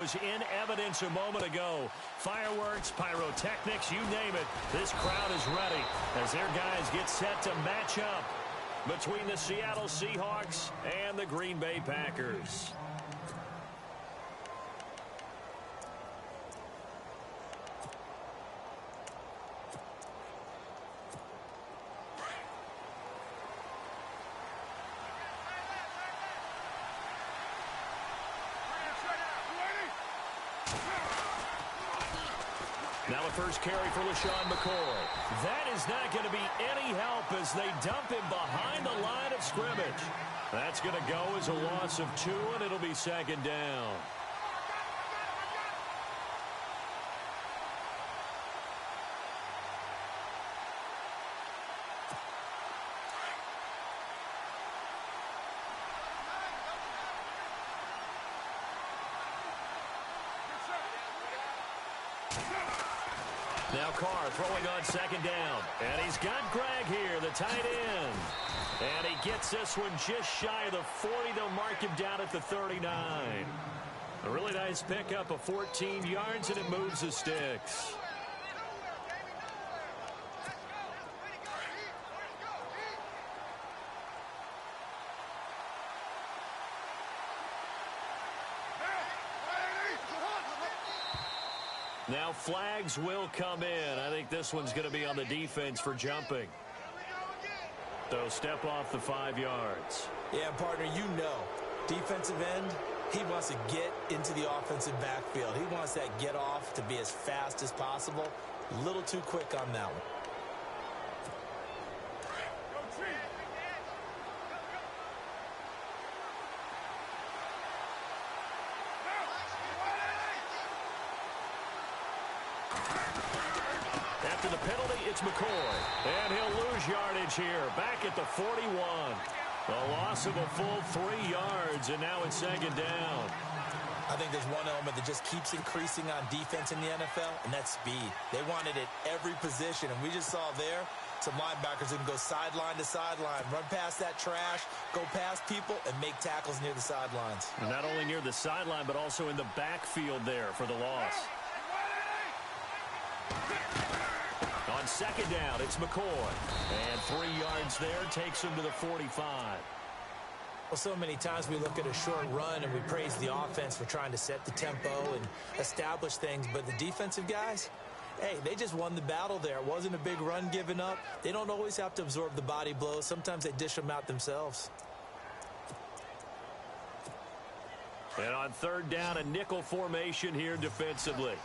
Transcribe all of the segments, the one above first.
was in evidence a moment ago. Fireworks, pyrotechnics, you name it. This crowd is ready as their guys get set to match up between the Seattle Seahawks and the Green Bay Packers. Now a first carry for LeSean McCoy. That is not going to be any help as they dump him behind the line of scrimmage. That's going to go as a loss of 2, and it'll be second down. Now Carr throwing on second down. And he's got Greg here, the tight end. And he gets this one just shy of the 40. They'll mark him down at the 39. A really nice pickup of 14 yards, and it moves the sticks. Now flags will come in. I think this one's going to be on the defense for jumping. So step off the 5 yards. Yeah, partner, you know, defensive end, he wants to get into the offensive backfield. He wants that get off to be as fast as possible. A little too quick on that one. After the penalty, it's McCoy. And he'll lose yardage here. Back at the 41. A loss of a full 3 yards, and now it's second down. I think there's one element that just keeps increasing on defense in the NFL, and that's speed. They want it at every position, and we just saw there some linebackers who can go sideline to sideline, run past that trash, go past people, and make tackles near the sidelines. And not only near the sideline, but also in the backfield there for the loss. On second down, it's McCoy. And 3 yards there takes him to the 45. Well, so many times we look at a short run and we praise the offense for trying to set the tempo and establish things. But the defensive guys, hey, they just won the battle there. It wasn't a big run given up. They don't always have to absorb the body blows. Sometimes they dish them out themselves. And on third down, a nickel formation here defensively.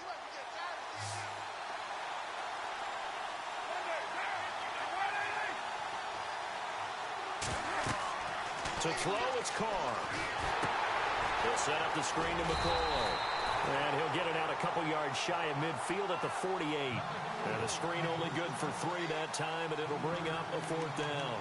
To throw, it's Carr. He'll set up the screen to McCoy. And he'll get it out a couple yards shy of midfield at the 48. And the screen only good for 3 that time, and it'll bring up a 4th down.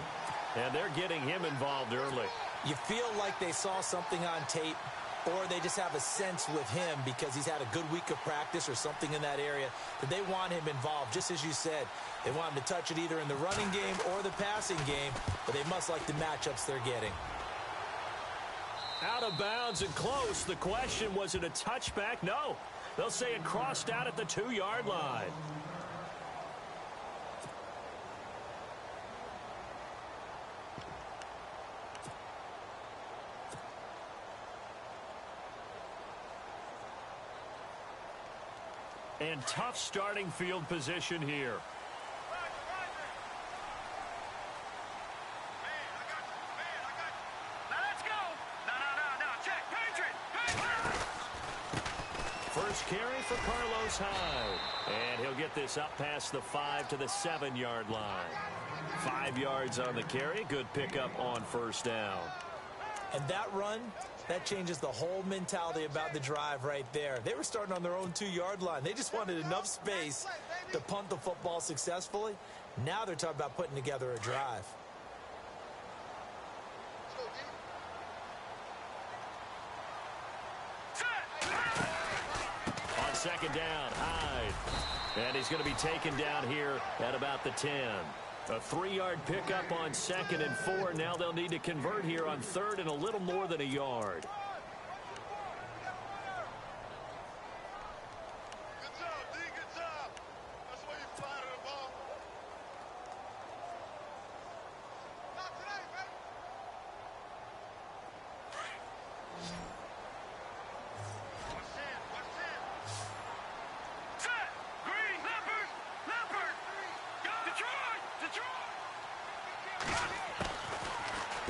And they're getting him involved early. You feel like they saw something on tape, or they just have a sense with him because he's had a good week of practice or something in that area that they want him involved, just as you said. They want him to touch it either in the running game or the passing game, but they must like the matchups they're getting. Out of bounds and close. The question, was it a touchback? No. They'll say it crossed out at the 2-yard line. And tough starting field position here. First carry for Carlos Hyde. And he'll get this up past the 5 to the 7-yard line. 5 yards on the carry. Good pickup on first down. And that run, that changes the whole mentality about the drive right there. They were starting on their own 2-yard line. They just wanted enough space to punt the football successfully. Now they're talking about putting together a drive. On second down, Hyde. And he's going to be taken down here at about the 10. A 3-yard pickup on 2nd and 4. Now they'll need to convert here on 3rd and a little more than a yard.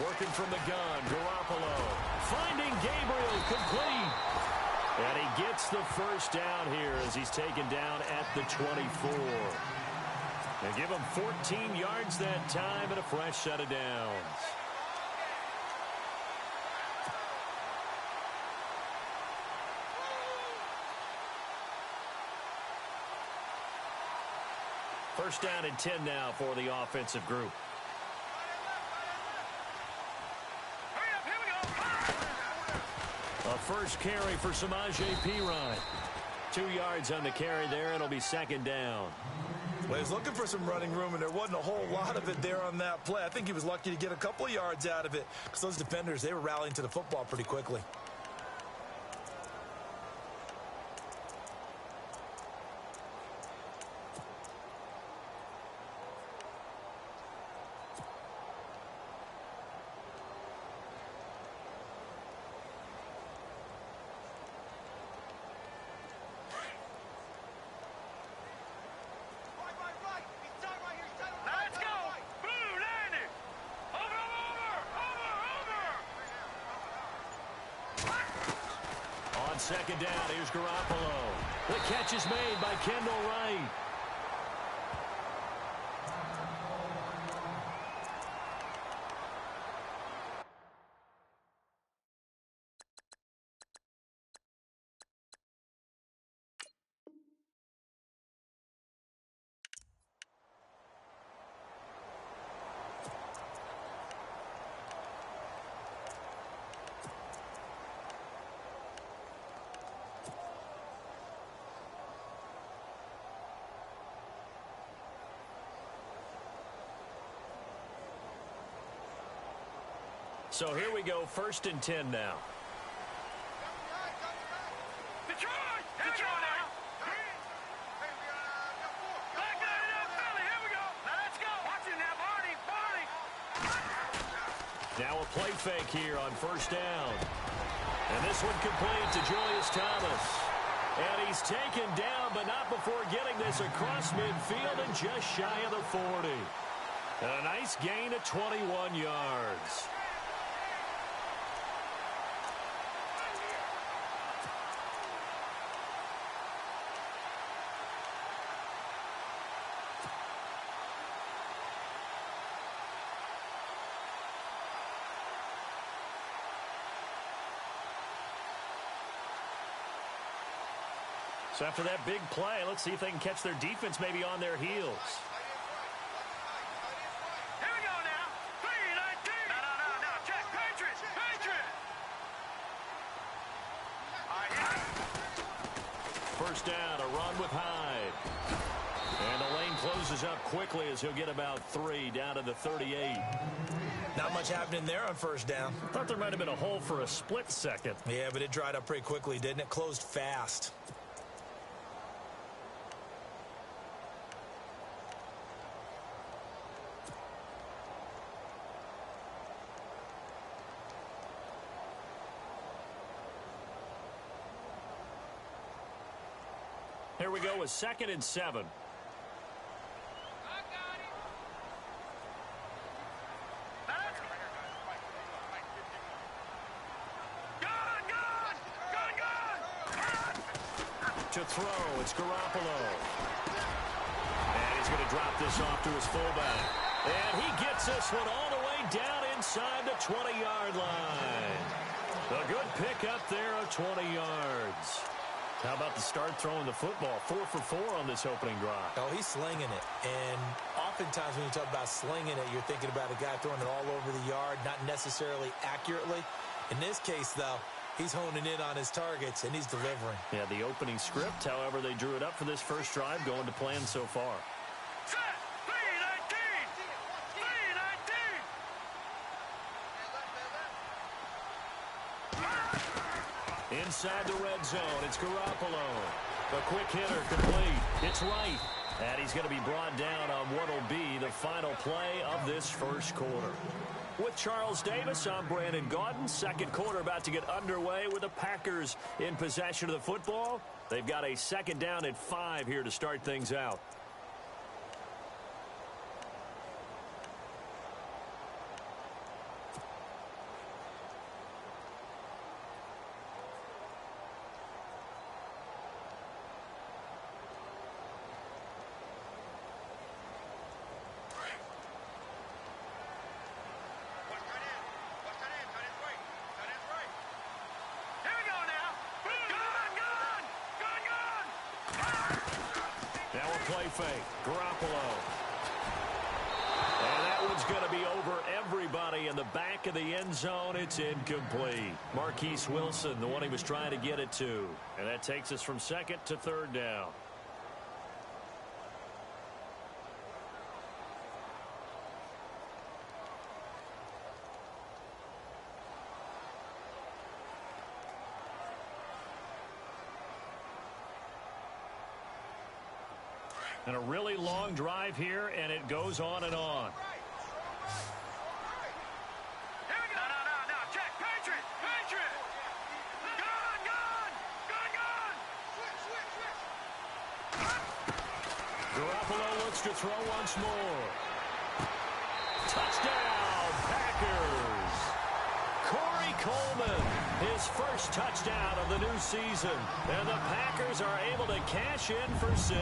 Working from the gun, Garoppolo. Finding Gabriel, complete. And he gets the first down here as he's taken down at the 24. They give him 14 yards that time and a fresh set of downs. First down and 10 now for the offensive group. A first carry for Samaje Perine. 2 yards on the carry there. It'll be second down. Well, he was looking for some running room, and there wasn't a whole lot of it there on that play. I think he was lucky to get a couple of yards out of it because those defenders, they were rallying to the football pretty quickly. Second down, here's Garoppolo. The catch is made by Kendall Wright. So here we go, first and 10 now. Detroit! Detroit now! Here we go! Now let's go! Watch it now, Barney! Now a play fake here on first down. And this one complete to Julius Thomas. And he's taken down, but not before getting this across midfield and just shy of the 40. And a nice gain of 21 yards. So after that big play, let's see if they can catch their defense maybe on their heels. Here we go now. 3-19. No. Check. Patriots. First down, a run with Hyde. And the lane closes up quickly as he'll get about 3 down to the 38. Not much happening there on first down. Thought there might have been a hole for a split second. Yeah, but it dried up pretty quickly, didn't it? Closed fast. Here we go with second and 7. To throw, it's Garoppolo. And he's going to drop this off to his fullback. And he gets this one all the way down inside the 20-yard line. A good pickup there of 20 yards. How about the start throwing the football? 4 for 4 on this opening drive. Oh, he's slinging it. And oftentimes when you talk about slinging it, you're thinking about a guy throwing it all over the yard, not necessarily accurately. In this case, though, he's honing in on his targets, and he's delivering. Yeah, the opening script, however, they drew it up for this first drive, going to plan so far. Set. 3-19. Inside the red zone, it's Garoppolo. The quick hitter complete. It's Wright. And he's going to be brought down on what will be the final play of this first quarter. With Charles Davis, I'm Brandon Gaudin. Second quarter about to get underway with the Packers in possession of the football. They've got a second down and 5 here to start things out. a play fake. Garoppolo. And that one's going to be over everybody in the back of the end zone. It's incomplete. Marquise Wilson, the one he was trying to get it to. And that takes us from second to third down. And a really long drive here, and it goes on and on. No. Check. Patriot. Gun. Garoppolo looks to throw once more. Touchdown, Packers. Corey Coleman, his first touchdown of the new season. And the Packers are able to cash in for 6.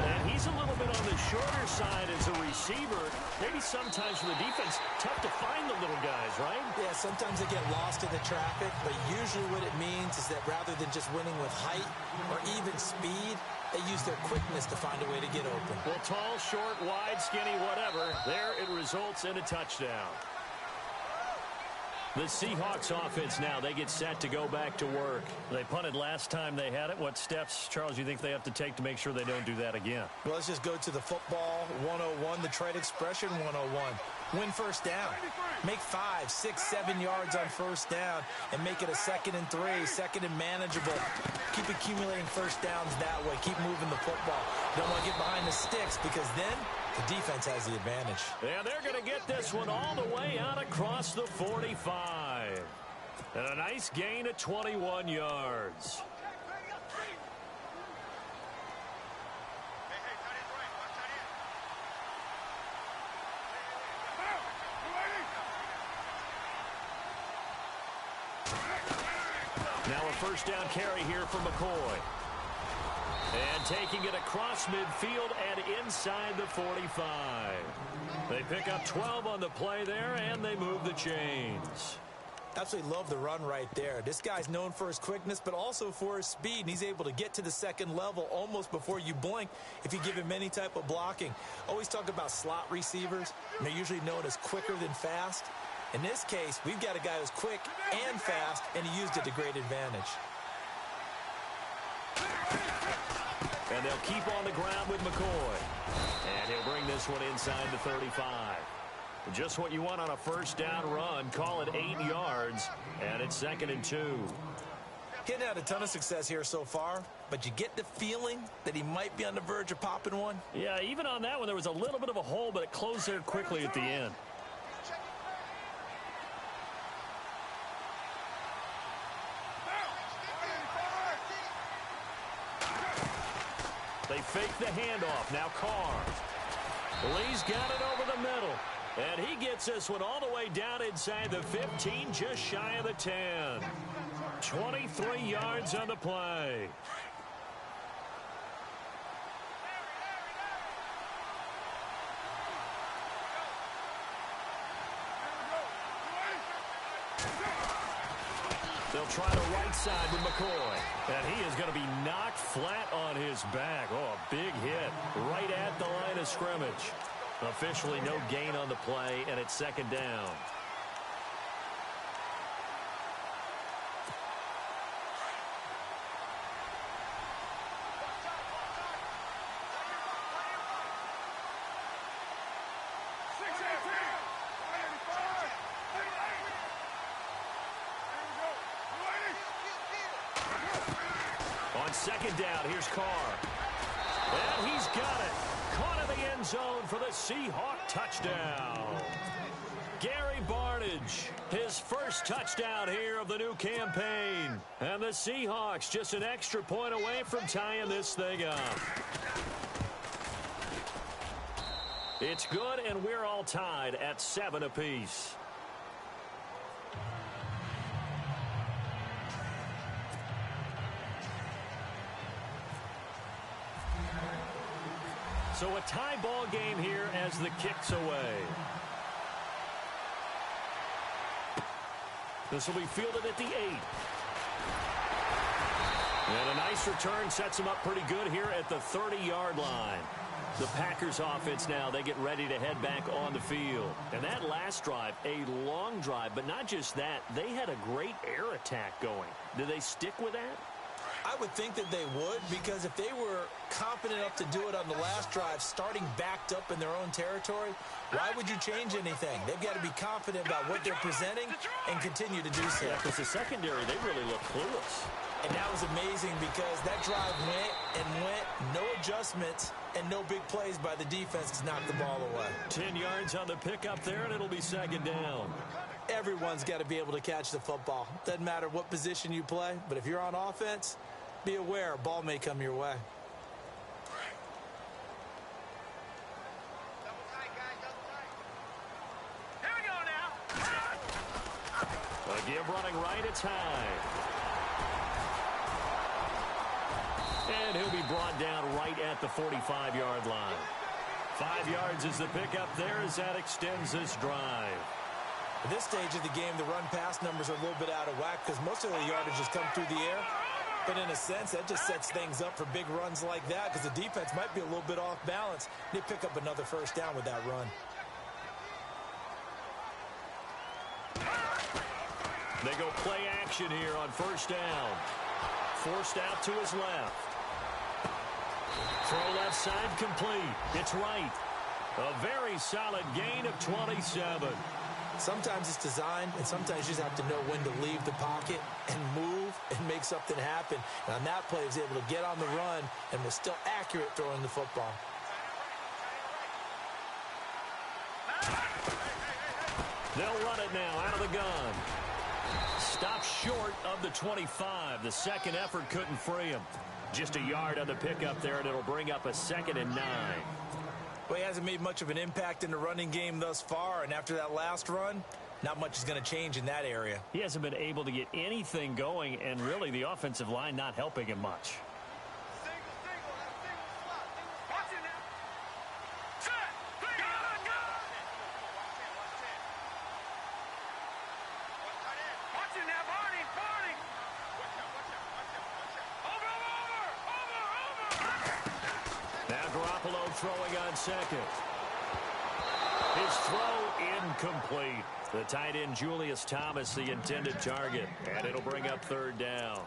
And he's a little bit on the shorter side as a receiver. Maybe sometimes for the defense, tough to find the little guys, right? Yeah, sometimes they get lost in the traffic, but usually what it means is that rather than just winning with height or even speed, they use their quickness to find a way to get open. Well, tall, short, wide, skinny, whatever, there it results in a touchdown. The Seahawks offense now, they get set to go back to work. They punted last time they had it. What steps, Charles, you think they have to take to make sure they don't do that again? Well, let's just go to the football 101, the trade expression 101. Win first down. Make 5, 6, 7 yards on first down and make it a 2nd and 3, second and manageable. Keep accumulating first downs that way. Keep moving the football. Don't want to get behind the sticks because then the defense has the advantage. And they're going to get this one all the way out across the 45. And a nice gain of 21 yards. Now a first down carry here for McCoy. And taking it across midfield and inside the 45. They pick up 12 on the play there, and they move the chains. Absolutely love the run right there. This guy's known for his quickness, but also for his speed. And he's able to get to the second level almost before you blink if you give him any type of blocking. Always talk about slot receivers, and they're usually known as quicker than fast. In this case, we've got a guy who's quick and fast, and he used it to great advantage. And they'll keep on the ground with McCoy. And he'll bring this one inside the 35. Just what you want on a first down run. Call it 8 yards, and it's 2nd and 2. He's had a ton of success here so far, but you get the feeling that he might be on the verge of popping one. Yeah, even on that one, there was a little bit of a hole, but it closed there quickly at the end. They fake the handoff. Now Carr. Lee's got it over the middle. And he gets this one all the way down inside the 15, just shy of the 10. 23 yards on the play. They'll try the right side with McCoy. And he is going to be knocked flat on his back. Oh, a big hit right at the line of scrimmage. Officially no gain on the play, and it's 2nd down. On 2nd down, here's Carr. And he's got it. Caught in the end zone for the Seahawk touchdown. Gary Barnidge, his first touchdown here of the new campaign. And the Seahawks just an extra point away from tying this thing up. It's good, and we're all tied at 7 apiece. So a tie ball game here as the kick's away. This will be fielded at the 8. And a nice return sets them up pretty good here at the 30-yard line. The Packers offense now, they get ready to head back on the field. And that last drive, a long drive, but not just that, they had a great air attack going. Do they stick with that? I would think that they would, because if they were competent enough to do it on the last drive, starting backed up in their own territory, why would you change anything? They've got to be confident about what they're presenting and continue to do so. Yeah, because the secondary, they really look clueless. And that was amazing because that drive went, no adjustments, and no big plays by the defense to knock the ball away. 10 yards on the pickup there, and it'll be second down. Everyone's got to be able to catch the football. Doesn't matter what position you play, but if you're on offense, be aware, a ball may come your way. Here we go now. A give running right, it's high. And he'll be brought down right at the 45-yard line. 5 yards is the pickup there as that extends this drive. At this stage of the game, the run-pass numbers are a little bit out of whack because most of the yardage has come through the air. But in a sense, that just sets things up for big runs like that because the defense might be a little bit off balance. They pick up another first down with that run. They go play action here on first down. Forced out to his left. Throw left side complete. It's right. A very solid gain of 27. Sometimes it's designed, and sometimes you just have to know when to leave the pocket and move and make something happen. And on that play, he was able to get on the run and was still accurate throwing the football. They'll run it now out of the gun. Stopped short of the 25. The second effort couldn't free him. Just a yard on the pickup there, and it'll bring up a 2nd and 9. Well, he hasn't made much of an impact in the running game thus far, and after that last run, not much is going to change in that area. He hasn't been able to get anything going, and really the offensive line not helping him much. Watch it now. Set. Go. Watch it now, Barney. Over. Now Garoppolo throwing on second. His throw incomplete. The tight end Julius Thomas, the intended target, and it'll bring up third down.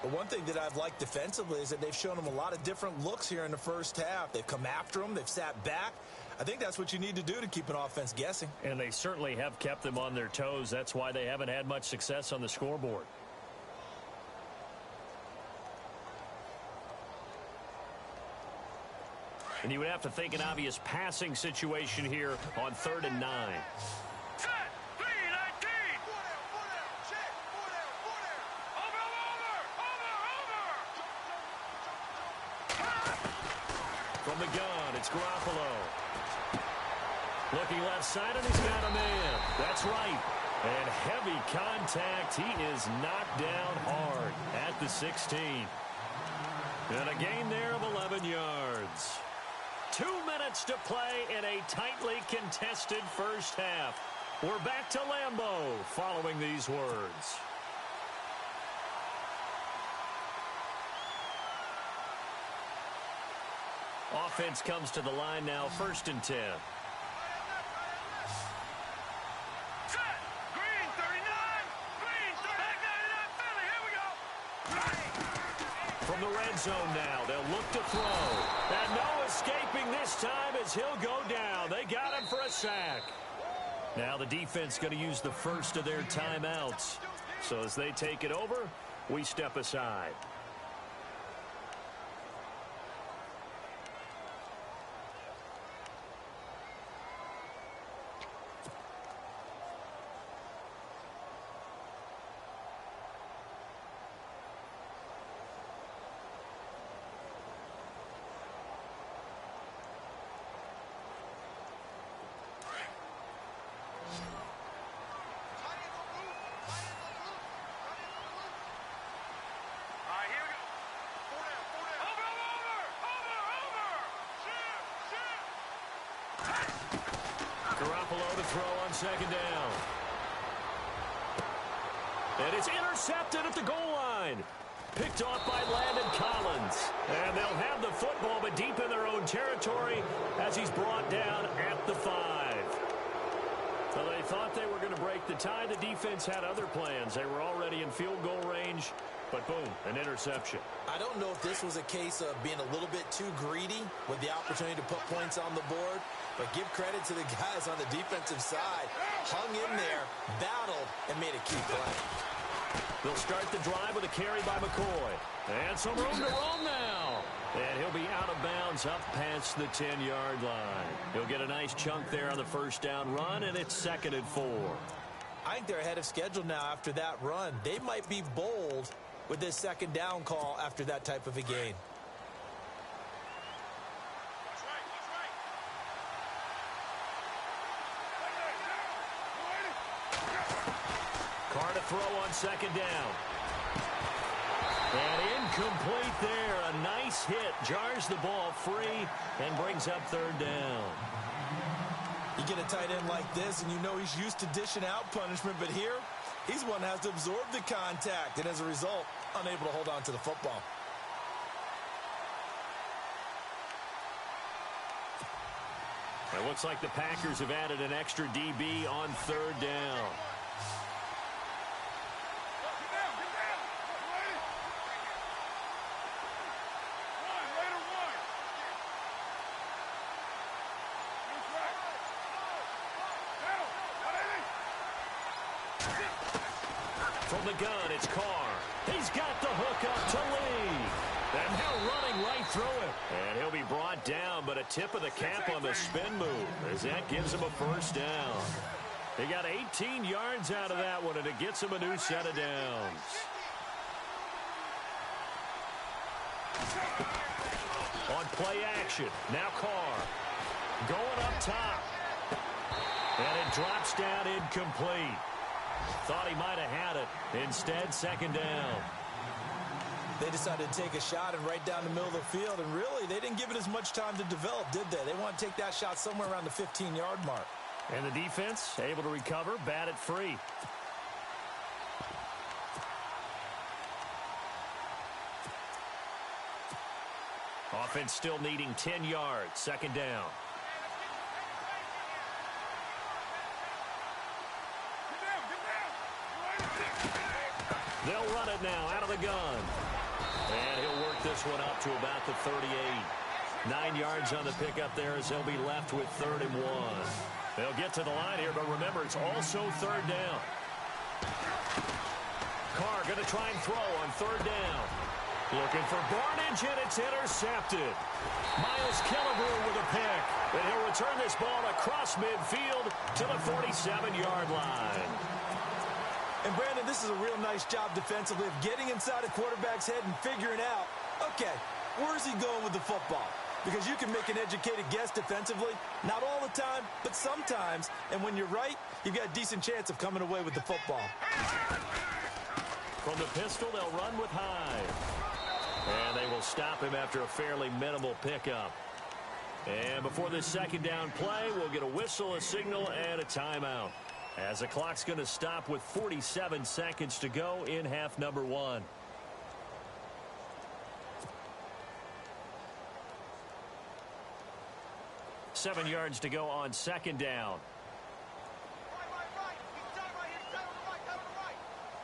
But one thing that I've liked defensively is that they've shown him a lot of different looks here in the first half. They've come after him. They've sat back. I think that's what you need to do to keep an offense guessing. And they certainly have kept them on their toes. That's why they haven't had much success on the scoreboard. And you would have to think an obvious passing situation here on 3rd and 9. Set. 3-19. Over. From the gun, it's Garoppolo. Looking left side, and he's got a man. That's right. And heavy contact. He is knocked down hard at the 16. And a gain there of 11 yards. 2 minutes to play in a tightly contested first half. We're back to Lambeau following these words. Offense comes to the line now, 1st and 10. Set. Green 39. Green 39. Philly. Here we go. From the red zone now, they'll look to throw. And no escaping this time as he'll go down. They got him for a sack. Now the defense going to use the first of their timeouts. So as they take it over, we step aside. Garoppolo to throw on 2nd down. And it's intercepted at the goal line. Picked off by Landon Collins. And they'll have the football, but deep in their own territory as he's brought down at the 5. Well, they thought they were going to break the tie. The defense had other plans. They were already in field goal range, but boom, an interception. I don't know if this was a case of being a little bit too greedy with the opportunity to put points on the board, but give credit to the guys on the defensive side. Hung in there, battled, and made a key play. They'll start the drive with a carry by McCoy. And some room to roam now. And he'll be out of bounds up past the 10-yard line. He'll get a nice chunk there on the first down run, and it's 2nd and 4. I think they're ahead of schedule now after that run. They might be bold with this 2nd down call after that type of a gain. Carr to throw on 2nd down. And incomplete there. A nice hit. Jars the ball free and brings up 3rd down. You get a tight end like this, and you know he's used to dishing out punishment, but here, he's one that has to absorb the contact, and as a result, unable to hold on to the football. It looks like the Packers have added an extra DB on 3rd down. From the gun, it's Carr. He's got the hook up to Lee. And now running right through it. And he'll be brought down, but a tip of the cap on the spin move as that gives him a 1st down. He got 18 yards out of that one, and it gets him a new set of downs. On play action, now Carr. Going up top. And it drops down incomplete. Thought he might have had it. Instead, 2nd down. They decided to take a shot and right down the middle of the field, and really, they didn't give it as much time to develop, did they? They want to take that shot somewhere around the 15-yard mark. And the defense able to recover, bat it free. Offense still needing 10 yards. 2nd down. They'll run it now out of the gun. And he'll work this one up to about the 38. 9 yards on the pickup there as they'll be left with 3rd and 1. They'll get to the line here, but remember, it's also 3rd down. Carr going to try and throw on 3rd down. Looking for Barnidge, and it's intercepted. Miles Killebrew with a pick. And he'll return this ball across midfield to the 47-yard line. And, Brandon, this is a real nice job defensively of getting inside a quarterback's head and figuring out, okay, where's he going with the football? Because you can make an educated guess defensively, not all the time, but sometimes. And when you're right, you've got a decent chance of coming away with the football. From the pistol, they'll run with Hyde. And they will stop him after a fairly minimal pickup. And before this 2nd down play, we'll get a whistle, a signal, and a timeout. As the clock's going to stop with 47 seconds to go in half number 1. Seven yards to go on 2nd down.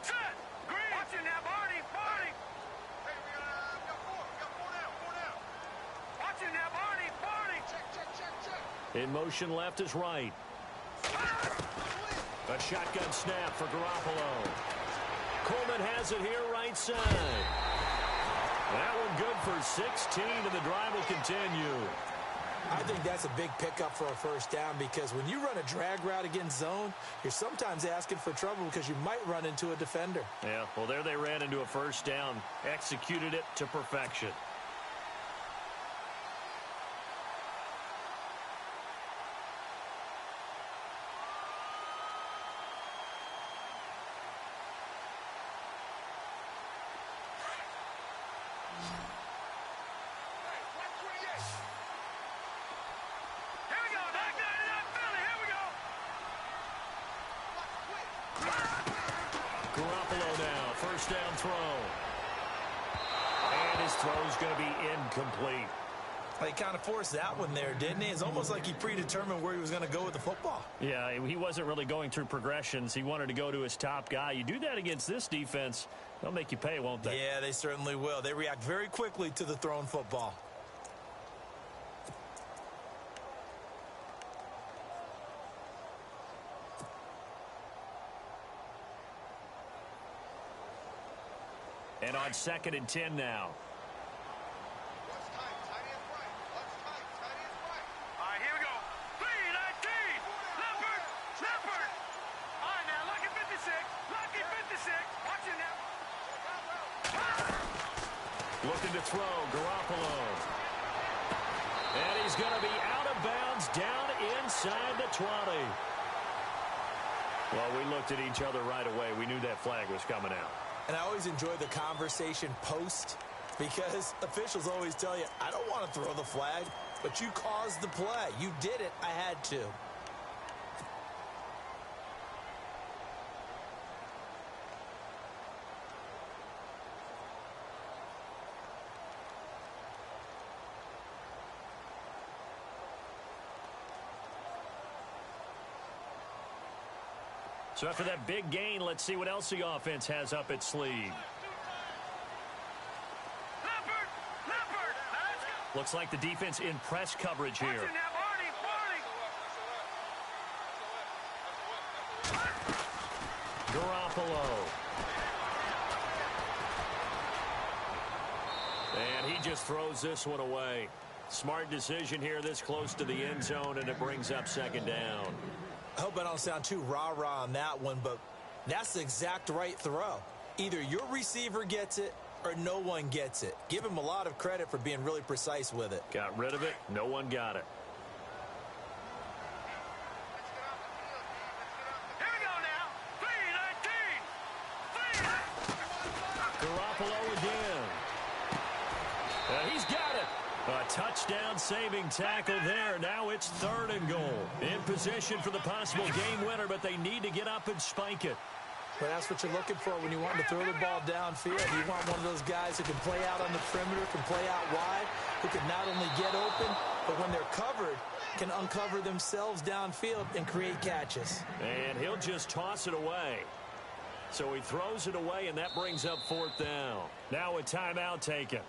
Set. Green. Watching now, Barney. Barney. Hey, we got four now. Watching now, Barney. Barney. Check. In motion left is right. A shotgun snap for Garoppolo. Coleman has it here right side. That one good for 16, and the drive will continue. I think that's a big pickup for a 1st down because when you run a drag route against zone, you're sometimes asking for trouble because you might run into a defender. Yeah, well, there they ran into a 1st down. Executed it to perfection. Garoppolo now, 1st down throw. And his throw's going to be incomplete. He kind of forced that one there, didn't he? It's almost like he predetermined where he was going to go with the football. Yeah, he wasn't really going through progressions. He wanted to go to his top guy. You do that against this defense, they'll make you pay, won't they? Yeah, they certainly will. They react very quickly to the thrown football. And on 2nd and 10 now. Looking to throw, Garoppolo. And he's going to be out of bounds down inside the 20. Well, we looked at each other right away. We knew that flag was coming out. And I always enjoy the conversation post because officials always tell you, I don't want to throw the flag, but you caused the play. You did it. I had to. So after that big gain, let's see what else the offense has up its sleeve. Looks like the defense in press coverage here. Garoppolo. And he just throws this one away. Smart decision here this close to the end zone, and it brings up 2nd down. I hope I don't sound too rah-rah on that one, but that's the exact right throw. Either your receiver gets it or no one gets it. Give him a lot of credit for being really precise with it. Got rid of it. No one got it. Here we go now. 3-19. Garoppolo again. He's got it. A touchdown-saving tackle there. Now it's 3rd and goal. In position for the possible game winner, but they need to get up and spike it. But that's what you're looking for when you want to throw the ball downfield. You want one of those guys who can play out on the perimeter, can play out wide, who can not only get open, but when they're covered, can uncover themselves downfield and create catches. And he'll just toss it away. So he throws it away, and that brings up 4th down. Now a timeout taken.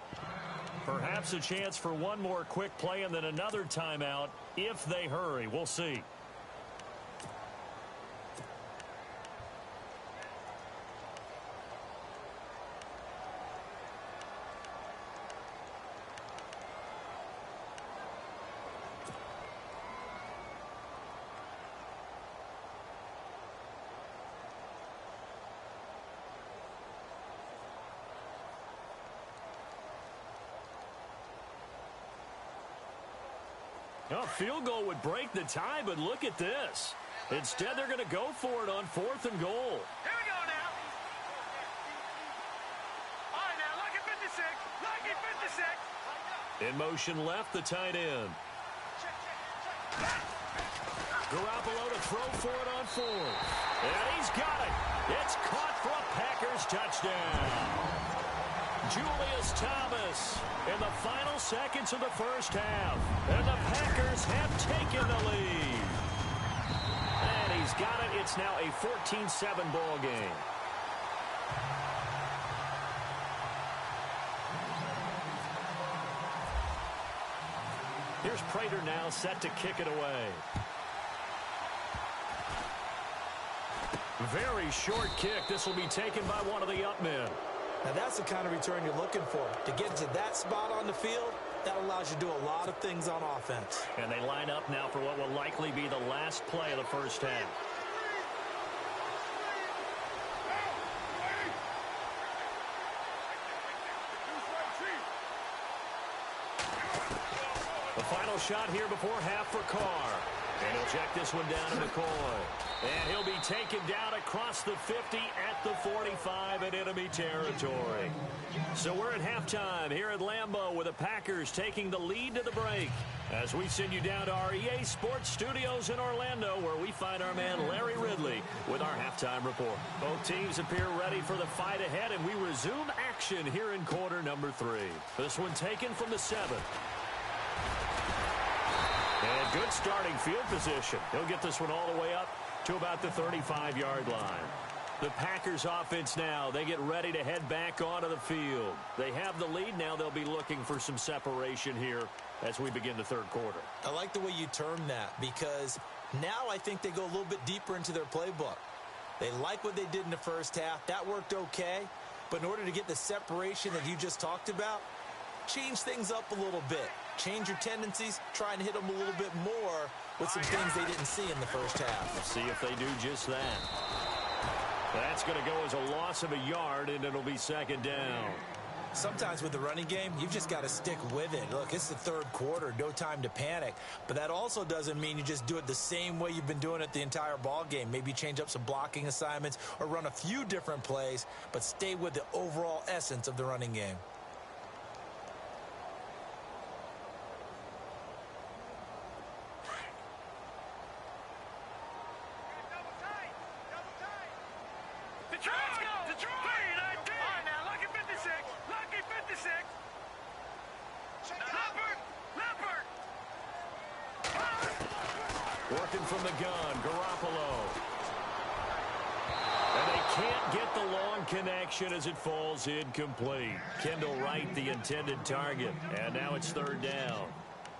Perhaps a chance for one more quick play and then another timeout if they hurry. We'll see. A field goal would break the tie, but look at this. Instead, they're going to go for it on 4th and goal. Here we go now. All right, now, lucky 56. Lucky 56. In motion left, the tight end. Garoppolo to throw for it on 4th. And he's got it. It's caught for a Packers touchdown. Julius Thomas in the final seconds of the first half. And the Packers have taken the lead. And he's got it. It's now a 14-7 ball game. Here's Prater now set to kick it away. Very short kick. This will be taken by one of the up men. Now that's the kind of return you're looking for. To get to that spot on the field, that allows you to do a lot of things on offense. And they line up now for what will likely be the last play of the first half. The final shot here before half for Carr. And he'll check this one down to McCoy. And he'll be taken down across the 50 at the 45 in enemy territory. So we're at halftime here at Lambeau with the Packers taking the lead to the break. As we send you down to our EA Sports Studios in Orlando, where we find our man Larry Ridley with our halftime report. Both teams appear ready for the fight ahead, and we resume action action here in quarter number 3. This one taken from the 7. And good starting field position. He'll get this one all the way up to about the 35-yard line. The Packers offense now, they get ready to head back onto the field. They have the lead. Now they'll be looking for some separation here as we begin the third quarter. I like the way you term that, because now I think they go a little bit deeper into their playbook. They like what they did in the first half. That worked okay. But in order to get the separation that you just talked about, change things up a little bit. Change your tendencies. Try and hit them a little bit more with some things they didn't see in the first half. Let's see if they do just that. That's going to go as a loss of a yard, and it'll be second down. Sometimes with the running game, you've just got to stick with it. Look, it's the third quarter, no time to panic. But that also doesn't mean you just do it the same way you've been doing it the entire ball game. Maybe change up some blocking assignments or run a few different plays, but stay with the overall essence of the running game. Working from the gun, Garoppolo. And they can't get the long connection as it falls incomplete. Kendall Wright, the intended target. And now it's third down.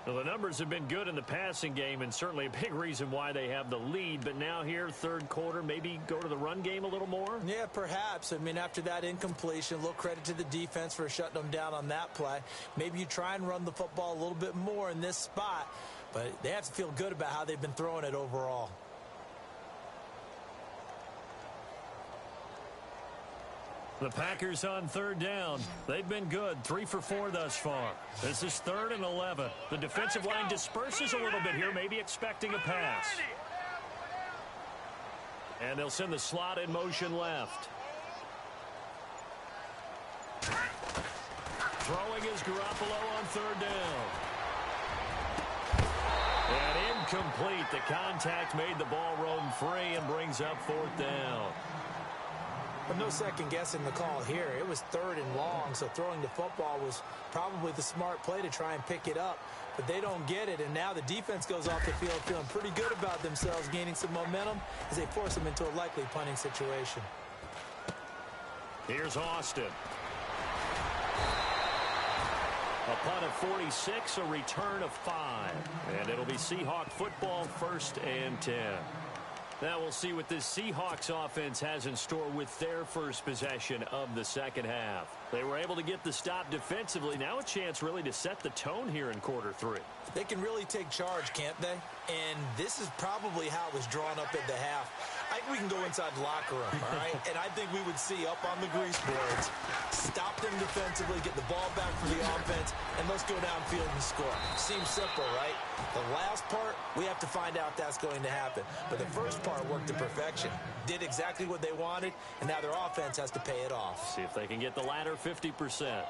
Well, the numbers have been good in the passing game, and certainly a big reason why they have the lead. But now here, third quarter, maybe go to the run game a little more? Yeah, perhaps. I mean, after that incompletion, a little credit to the defense for shutting them down on that play. Maybe you try and run the football a little bit more in this spot. But they have to feel good about how they've been throwing it overall. The Packers on third down. They've been good, 3 for 4 thus far. This is 3rd and 11. The defensive line disperses a little bit here, maybe expecting a pass. And they'll send the slot in motion left. Throwing is Garoppolo on third down. And incomplete. The contact made the ball roam free and brings up 4th down. But no second guessing the call here. It was 3rd and long, so throwing the football was probably the smart play to try and pick it up. But they don't get it, and now the defense goes off the field feeling pretty good about themselves, gaining some momentum as they force them into a likely punting situation. Here's Austin. A punt of 46, a return of 5. And it'll be Seahawk football, 1st and 10. Now we'll see what this Seahawks offense has in store with their first possession of the second half. They were able to get the stop defensively. Now a chance really to set the tone here in quarter 3. They can really take charge, can't they? And this is probably how it was drawn up at the half. I think we can go inside the locker room, all right? And I think we would see up on the grease boards, stop them defensively, get the ball back for the offense, and let's go downfield and score. Seems simple, right? The last part, we have to find out if that's going to happen. But the first part worked to perfection. Did exactly what they wanted, and now their offense has to pay it off. See if they can get the latter 50%.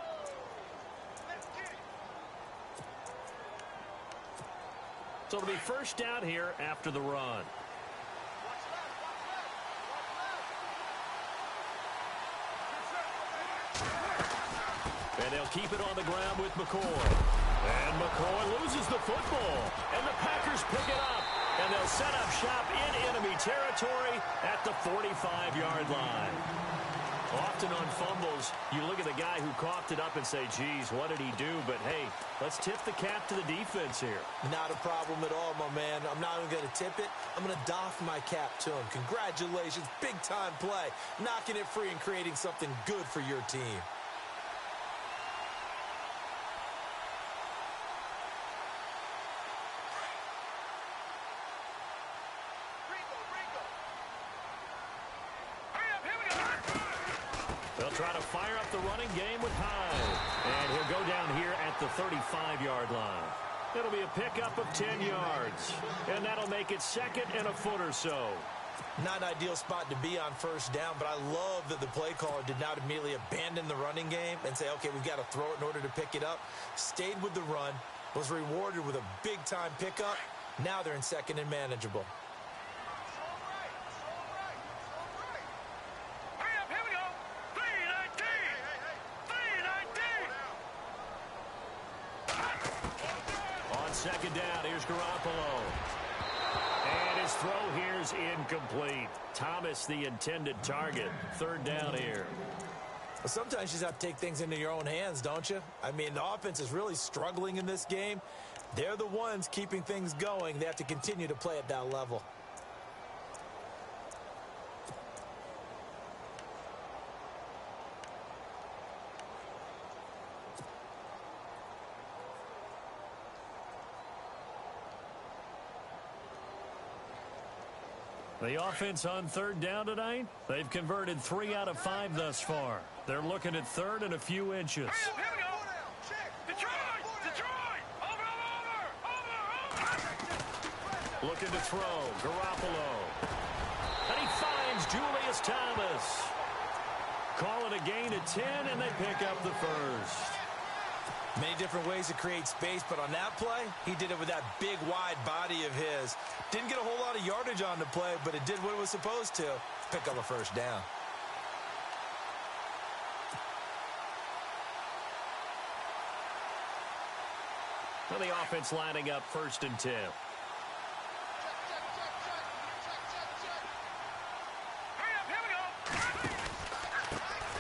So it'll be first down here after the run. And they'll keep it on the ground with McCoy. And McCoy loses the football. And the Packers pick it up. And they'll set up shop in enemy territory at the 45-yard line. Often on fumbles, you look at the guy who coughed it up and say, geez, what did he do? But, hey, let's tip the cap to the defense here. Not a problem at all, my man. I'm not even going to tip it. I'm going to doff my cap to him. Congratulations. Big-time play. Knocking it free and creating something good for your team. They'll try to fire up the running game with Hyde. And he'll go down here at the 35-yard line. It'll be a pickup of 10 yards. And that'll make it 2nd and a foot or so. Not an ideal spot to be on first down, but I love that the play caller did not immediately abandon the running game and say, okay, we've got to throw it in order to pick it up. Stayed with the run, was rewarded with a big-time pickup. Now they're in 2nd and manageable. second down. Here's Garoppolo. And his throw here is incomplete. Thomas, the intended target. Third down here. Well, sometimes you just have to take things into your own hands, don't you? I mean, the offense is really struggling in this game. They're the ones keeping things going. They have to continue to play at that level. The offense on third down tonight, they've converted 3 out of 5 thus far. They're looking at third and a few inches. Here we go. Detroit! Detroit! Over! Looking to throw. Garoppolo. And he finds Julius Thomas. Call it a gain of 10, and they pick up the first. Many different ways to create space, but on that play, he did it with that big, wide body of his. Didn't get a whole lot of yardage on the play, but it did what it was supposed to. Pick up a first down. Well, the offense lining up 1st and 10.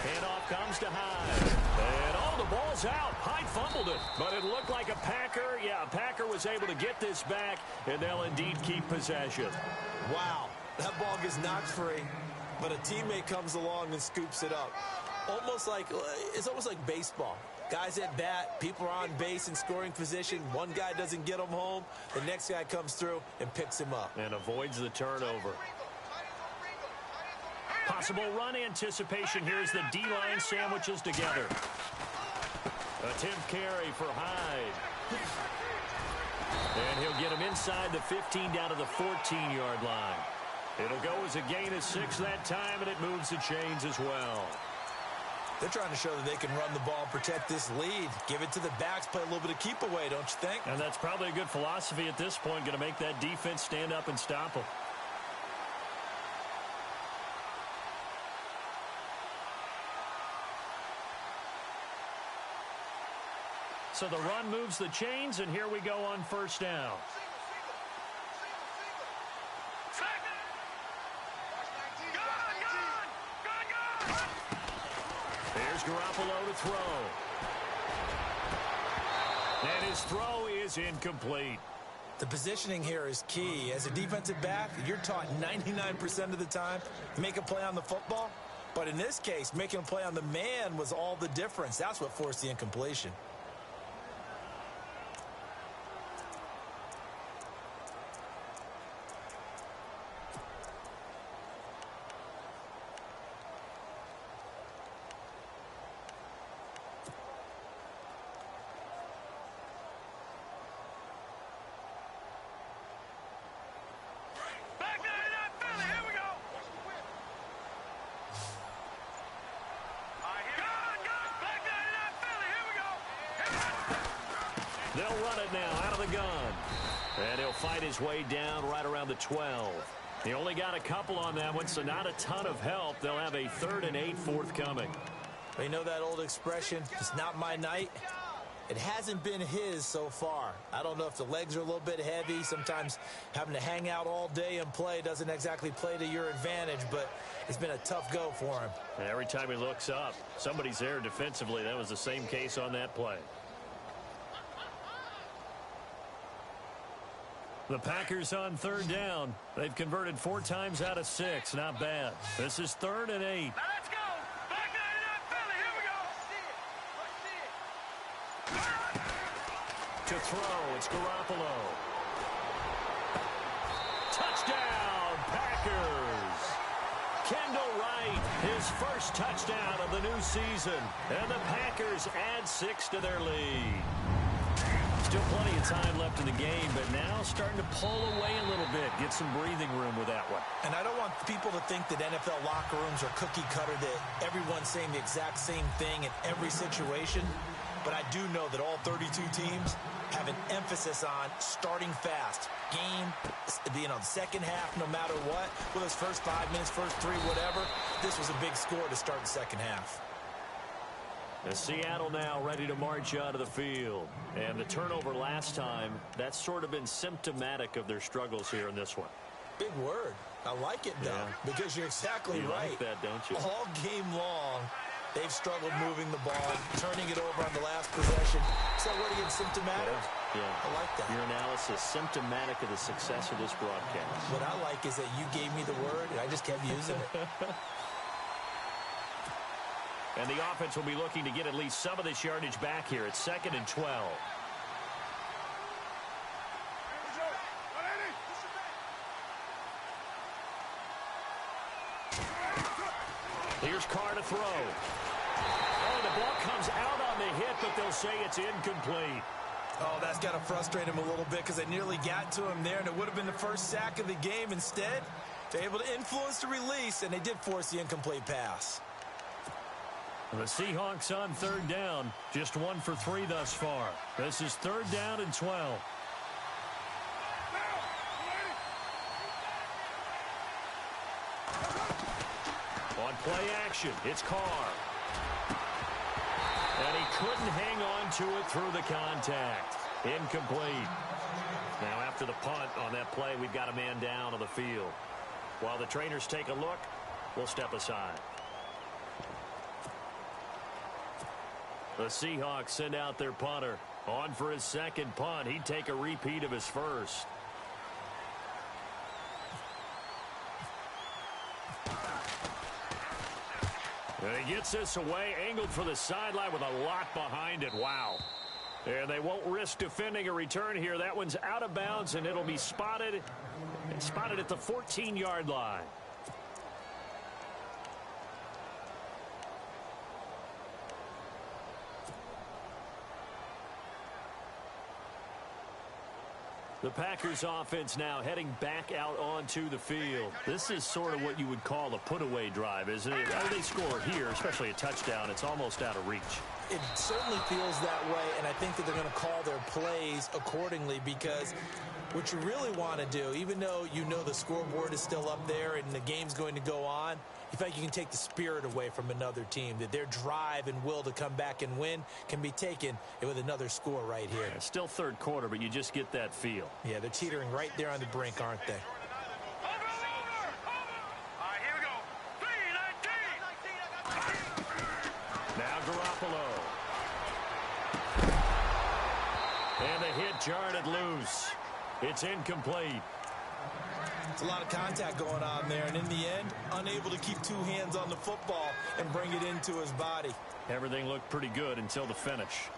Handoff comes to Hyde. And the ball's out. Hyde fumbled it, but it looked like a Packer. Yeah, a Packer was able to get this back, and they'll indeed keep possession. Wow, that ball gets knocked free, but a teammate comes along and scoops it up. It's almost like baseball. Guys at bat, people are on base in scoring position. One guy doesn't get him home. The next guy comes through and picks him up. And avoids the turnover. Possible run anticipation here as the D-line sandwiches together. Attempt carry for Hyde. And he'll get him inside the 15 down to the 14-yard line. It'll go as a gain of 6 that time, and it moves the chains as well. They're trying to show that they can run the ball, protect this lead. Give it to the backs, play a little bit of keep away, don't you think? And that's probably a good philosophy at this point, going to make that defense stand up and stop them. So the run moves the chains, and here we go on first down. Here's Garoppolo to throw. And his throw is incomplete. The positioning here is key. As a defensive back, you're taught 99% of the time to make a play on the football. But in this case, making a play on the man was all the difference. That's what forced the incompletion. They'll run it now out of the gun. And he'll fight his way down right around the 12. He only got a couple on that one, so not a ton of help. They'll have a 3rd and 8 forthcoming. You know that old expression, it's not my night? It hasn't been his so far. I don't know if the legs are a little bit heavy. Sometimes having to hang out all day and play doesn't exactly play to your advantage, but it's been a tough go for him. And every time he looks up, somebody's there defensively. That was the same case on that play. The Packers on 3rd down. They've converted 4 times out of 6. Not bad. This is 3rd and 8. Now let's go. Back 99 Philly. Here we go. To throw, it's Garoppolo. Touchdown, Packers. Kendall Wright, his first touchdown of the new season. And the Packers add 6 to their lead. Still plenty of time left in the game, but now starting to pull away a little bit, get some breathing room with that one. And I don't want people to think that NFL locker rooms are cookie cutter, that everyone's saying the exact same thing in every situation. But I do know that all 32 teams have an emphasis on starting fast. Game, the second half, no matter what. Whether it's first 5 minutes, first 3, whatever. This was a big score to start the second half. And Seattle now ready to march out of the field. And the turnover last time, that's sort of been symptomatic of their struggles here in this one. Big word. I like it, though, because you're exactly right. You like that, don't you? All game long, they've struggled moving the ball, turning it over on the last possession. So what again, symptomatic? Yeah. I like that. Your analysis, symptomatic of the success of this broadcast. What I like is that you gave me the word, and I just kept using it. And the offense will be looking to get at least some of this yardage back here. It's 2nd and 12. Here's Carr to throw. Oh, the ball comes out on the hit, but they'll say it's incomplete. Oh, that's got to frustrate him a little bit because they nearly got to him there, and it would have been the first sack of the game. Instead, they're able to influence the release, and they did force the incomplete pass. The Seahawks on 3rd down, just 1 for 3 thus far. This is 3rd down and 12. On play action, it's Carr. And he couldn't hang on to it through the contact. Incomplete. Now after the punt on that play, we've got a man down on the field. While the trainers take a look, we'll step aside. The Seahawks send out their punter. On for his second punt. He'd take a repeat of his first. And he gets this away, angled for the sideline with a lot behind it. Wow. And they won't risk defending a return here. That one's out of bounds, and it'll be spotted at the 14-yard line. The Packers offense now heading back out onto the field. This is sort of what you would call a put-away drive, isn't it? How they score here, especially a touchdown, it's almost out of reach. It certainly feels that way, and I think that they're going to call their plays accordingly because what you really want to do, even though you know the scoreboard is still up there and the game's going to go on, you feel like you can take the spirit away from another team, that their drive and will to come back and win can be taken with another score right here. Yeah, still 3rd quarter, but you just get that feel. Yeah, they're teetering right there on the brink, aren't they? Now Garoppolo. And the hit jarred it loose. It's incomplete. It's a lot of contact going on there, and in the end, unable to keep 2 hands on the football and bring it into his body. Everything looked pretty good until the finish.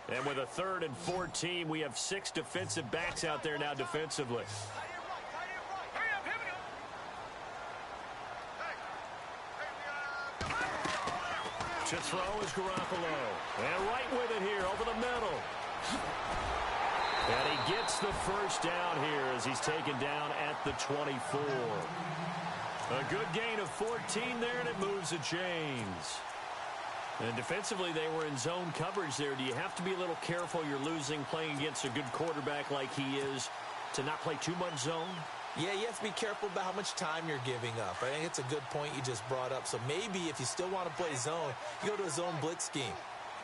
And with a 3rd and 14, we have 6 defensive backs out there now defensively. To throw is Garoppolo. And right with it here over the middle. And he gets the first down here as he's taken down at the 24. A good gain of 14 there, and it moves the chains. And defensively, they were in zone coverage there. Do you have to be a little careful? You're losing playing against a good quarterback like he is to not play too much zone? Yeah, you have to be careful about how much time you're giving up. I think it's a good point you just brought up. So maybe if you still want to play zone, you go to a zone blitz scheme.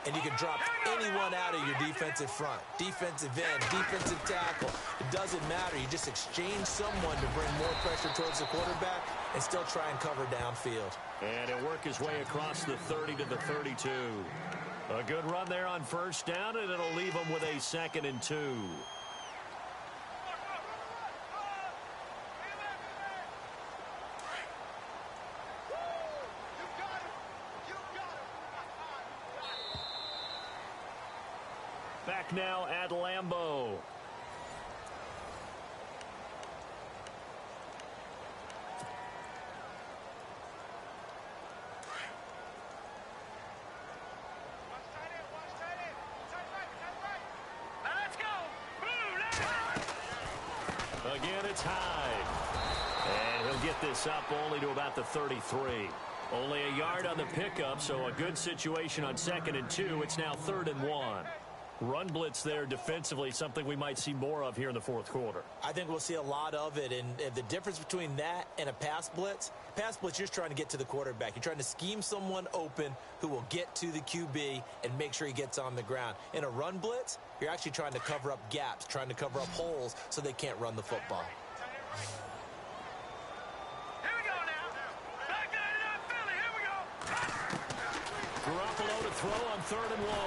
And you can drop anyone out of your defensive front, defensive end, defensive tackle. It doesn't matter. You just exchange someone to bring more pressure towards the quarterback and still try and cover downfield. And he'll work his way across the 30 to the 32. A good run there on first down, and it'll leave him with a 2nd and 2. Back now at Lambeau. Again, it's Hyde. And he'll get this up only to about the 33. Only a yard on the pickup, so a good situation on 2nd and 2. It's now 3rd and 1. Run blitz there defensively, something we might see more of here in the fourth quarter. I think we'll see a lot of it, and the difference between that and a pass blitz, you're just trying to get to the quarterback. You're trying to scheme someone open who will get to the QB and make sure he gets on the ground. In a run blitz, you're actually trying to cover up gaps, trying to cover up holes so they can't run the football. Here we go now. Back to Philly. Here we go. Garoppolo to throw on 3rd and 1.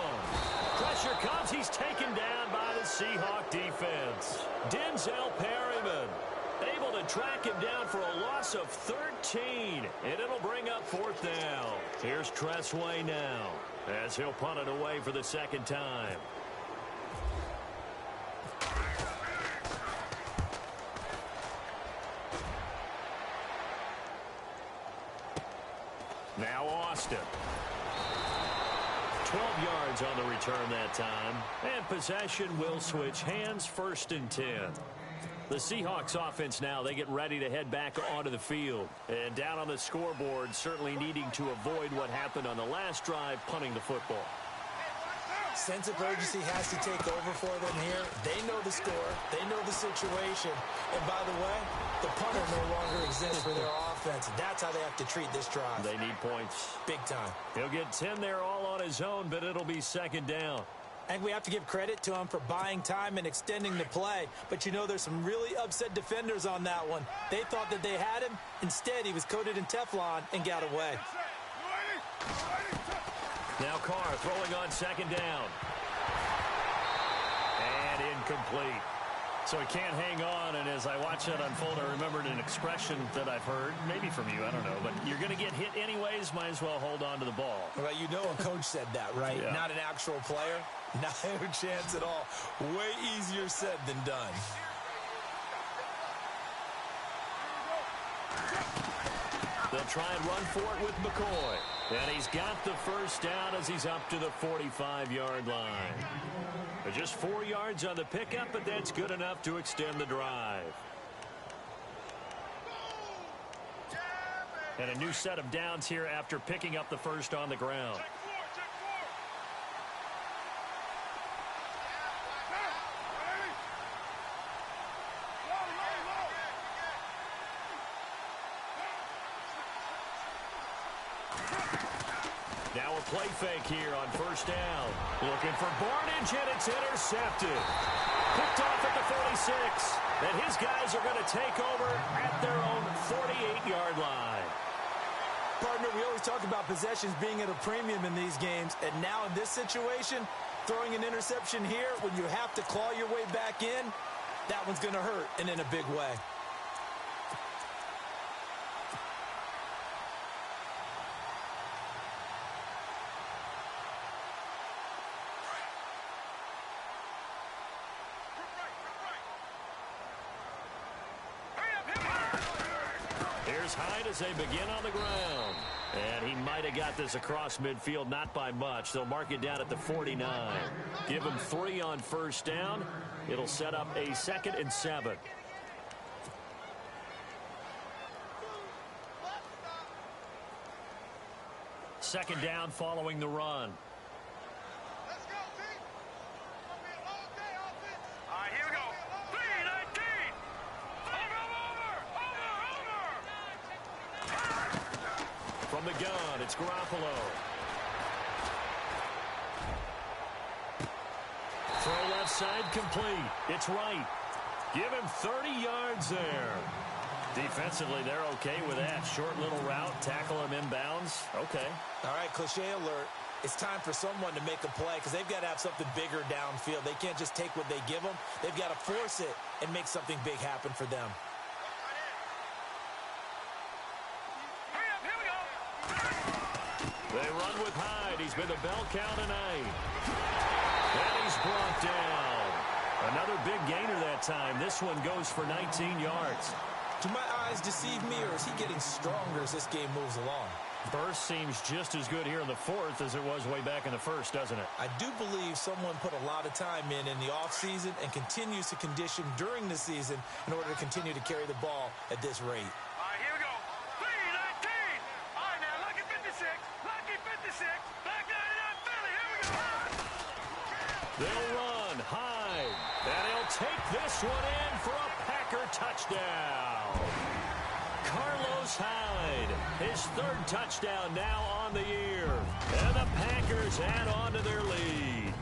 Pressure comes. He's taken down by the Seahawk defense. Denzel Perryman able to track him down for a loss of 13, and it'll bring up 4th down. Here's Tressway now as he'll punt it away for the 2nd time. Now Austin. 12 yards on the return that time. And possession will switch hands, 1st and 10. The Seahawks offense now, they get ready to head back onto the field. And down on the scoreboard, certainly needing to avoid what happened on the last drive, punting the football. Sense of urgency has to take over for them here. They know the score. They know the situation. And by the way, the punter no longer exists for their offense. That's how they have to treat this drive. They need points. Big time. He'll get 10 there all on his own, but it'll be 2nd down. And we have to give credit to him for buying time and extending the play. But, you know, there's some really upset defenders on that one. They thought that they had him. Instead, he was coated in Teflon and got away. Now Carr throwing on 2nd down. And incomplete. So he can't hang on, and as I watch that unfold, I remembered an expression that I've heard, maybe from you, I don't know, but you're going to get hit anyways, might as well hold on to the ball. Well, you know a coach said that, right? Yeah. Not an actual player. Not a chance at all. Way easier said than done. They'll try and run for it with McCoy. And he's got the 1st down as he's up to the 45-yard line. Just 4 yards on the pickup, but that's good enough to extend the drive. And a new set of downs here after picking up the 1st on the ground. Now a play fake here on 1st down. Looking for Barnidge, and it's intercepted. Picked off at the 46. And his guys are going to take over at their own 48-yard line. Partner, we always talk about possessions being at a premium in these games. And now in this situation, throwing an interception here when you have to claw your way back in, that one's going to hurt, and in a big way. Hyde as they begin on the ground. And he might have got this across midfield, not by much. They'll mark it down at the 49. Give him 3 on 1st down. It'll set up a 2nd and 7. Second down following the run. From the gun, it's Garoppolo. Throw left side complete. It's right. Give him 30 yards there. Defensively, they're okay with that. Short little route, tackle him inbounds. Okay. All right, cliche alert. It's time for someone to make a play because they've got to have something bigger downfield. They can't just take what they give them. They've got to force it and make something big happen for them. They run with Hyde. He's been the bell cow tonight. And he's brought down. Another big gainer that time. This one goes for 19 yards. Do my eyes deceive me, or is he getting stronger as this game moves along? Burst seems just as good here in the 4th as it was way back in the 1st, doesn't it? I do believe someone put a lot of time in the offseason and continues to condition during the season in order to continue to carry the ball at this rate. All right, here we go. 3-19. All right, now look at Hyde. And he'll take this one in for a Packer touchdown. Carlos Hyde, his third touchdown now on the year. And the Packers add on to their lead.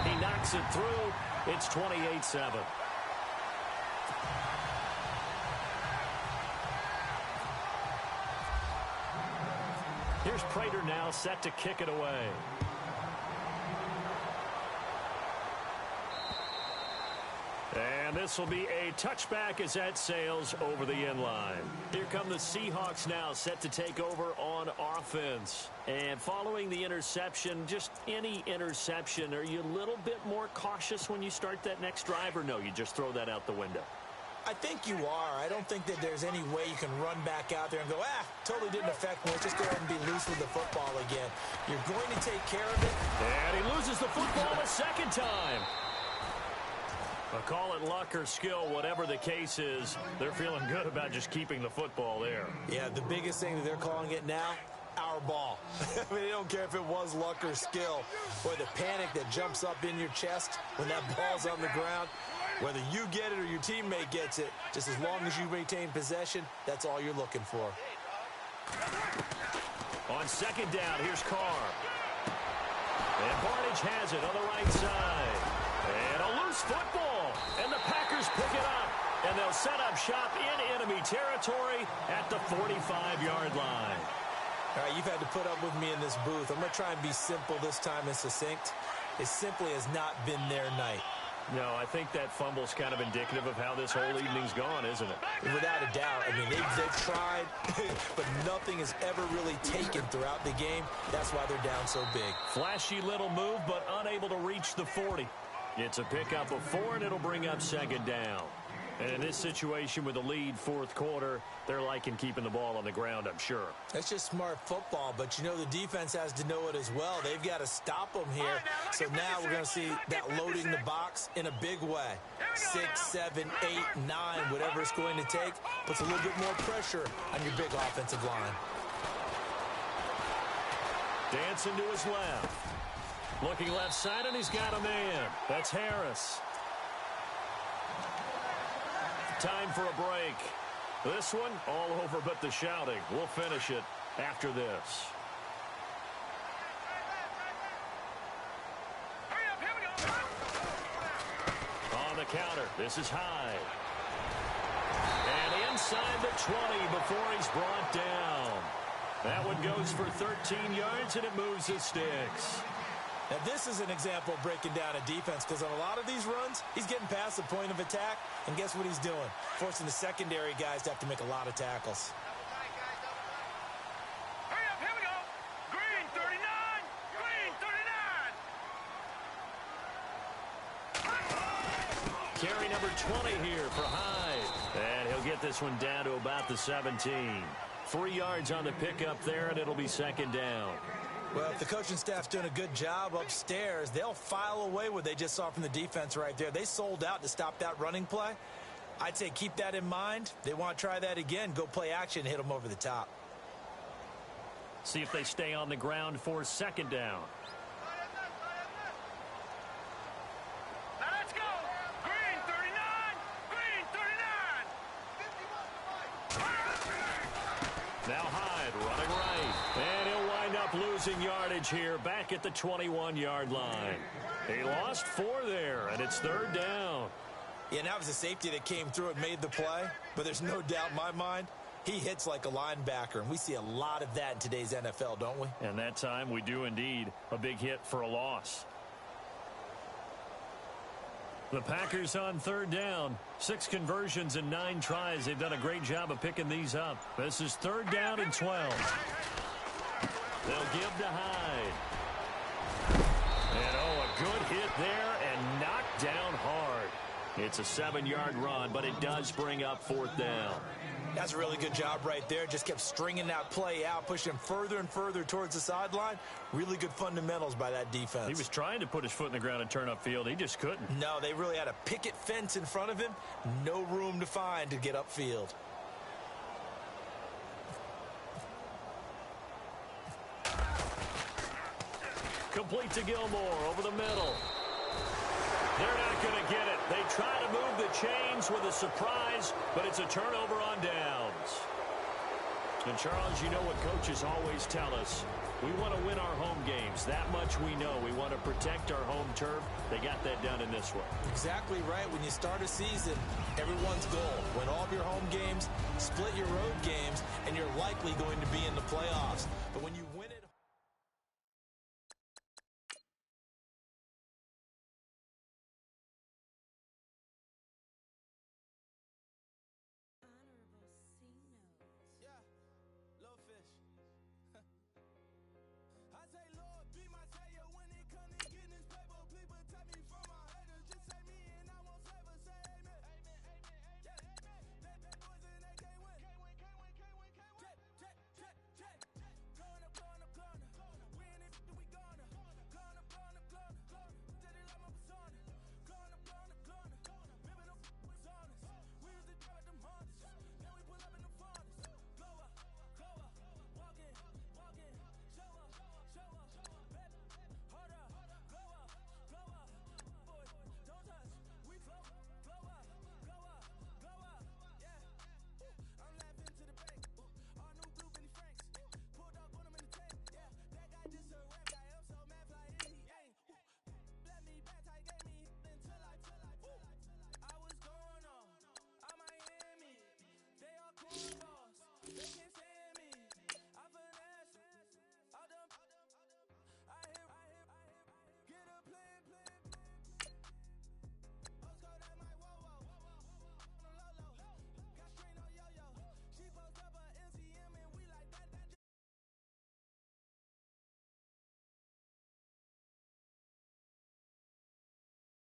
He knocks it through. It's 28-7. Here's Prater now set to kick it away. And this will be a touchback as that sails over the end line. Here come the Seahawks now set to take over on offense. And following the interception, just any interception, are you a little bit more cautious when you start that next drive, or no, you just throw that out the window? I think you are. I don't think that there's any way you can run back out there and go, totally didn't affect me. Let's just go ahead and be loose with the football again. You're going to take care of it. And he loses the football a second time. But call it luck or skill, whatever the case is, they're feeling good about just keeping the football there. Yeah, the biggest thing that they're calling it now, our ball. I mean, they don't care if it was luck or skill, or the panic that jumps up in your chest when that ball's on the ground. Whether you get it or your teammate gets it, just as long as you maintain possession, that's all you're looking for. On second down, here's Carr. And Barnidge has it on the right side. And a loose football. And the Packers pick it up. And they'll set up shop in enemy territory at the 45-yard line. All right, you've had to put up with me in this booth. I'm going to try and be simple this time and succinct. It simply has not been their night. No, I think that fumble's kind of indicative of how this whole evening's gone, isn't it? Without a doubt. I mean, they've tried, but nothing is ever really taken throughout the game. That's why they're down so big. Flashy little move, but unable to reach the 40. It's a pickup of 4, and it'll bring up second down. And in this situation with the lead fourth quarter, they're liking keeping the ball on the ground, I'm sure. That's just smart football, but you know the defense has to know it as well. They've got to stop them here. So now we're going to see that loading the box in a big way. 6, 7, 8, 9, whatever it's going to take, puts a little bit more pressure on your big offensive line. Dancing to his left. Looking left side, and he's got a man. That's Harris. Time for a break. This one all over but the shouting. We'll finish it after this. On the counter, this is Hyde. And inside the 20 before he's brought down. That one goes for 13 yards, and it moves the sticks. Now, this is an example of breaking down a defense, because on a lot of these runs, he's getting past the point of attack, and guess what he's doing? Forcing the secondary guys to have to make a lot of tackles. Hurry up, here we go. Green 39, green 39. Carry number 20 here for Hyde. And he'll get this one down to about the 17. 3 yards on the pickup there, and it'll be second down. Well, if the coaching staff's doing a good job upstairs, they'll file away what they just saw from the defense right there. They sold out to stop that running play. I'd say keep that in mind. They want to try that again. Go play action, hit them over the top. See if they stay on the ground for second down. Now let's go. Green 39, green 39. Now Hyde running right. And he'll wind up losing yardage here back at the 21-yard line. He lost 4 there, and it's third down. Yeah, and that was a safety that came through and made the play. But there's no doubt in my mind, he hits like a linebacker. And we see a lot of that in today's NFL, don't we? And that time we do indeed. A big hit for a loss. The Packers on third down. 6 conversions and 9 tries. They've done a great job of picking these up. This is third down and 12. They'll give to Hyde. And a good hit there and knocked down hard. It's a 7-yard run, but it does bring up fourth down. That's a really good job right there. Just kept stringing that play out, pushing him further and further towards the sideline. Really good fundamentals by that defense. He was trying to put his foot in the ground and turn upfield. He just couldn't. No, they really had a picket fence in front of him. No room to find to get upfield. Complete to Gilmore over the middle. They try to move the chains with a surprise, but it's a turnover on downs. And, Charles, you know what coaches always tell us. We want to win our home games. That much we know. We want to protect our home turf. They got that done in this one. Exactly right. When you start a season, everyone's goal: win all of your home games, split your road games, and you're likely going to be in the playoffs. But when you win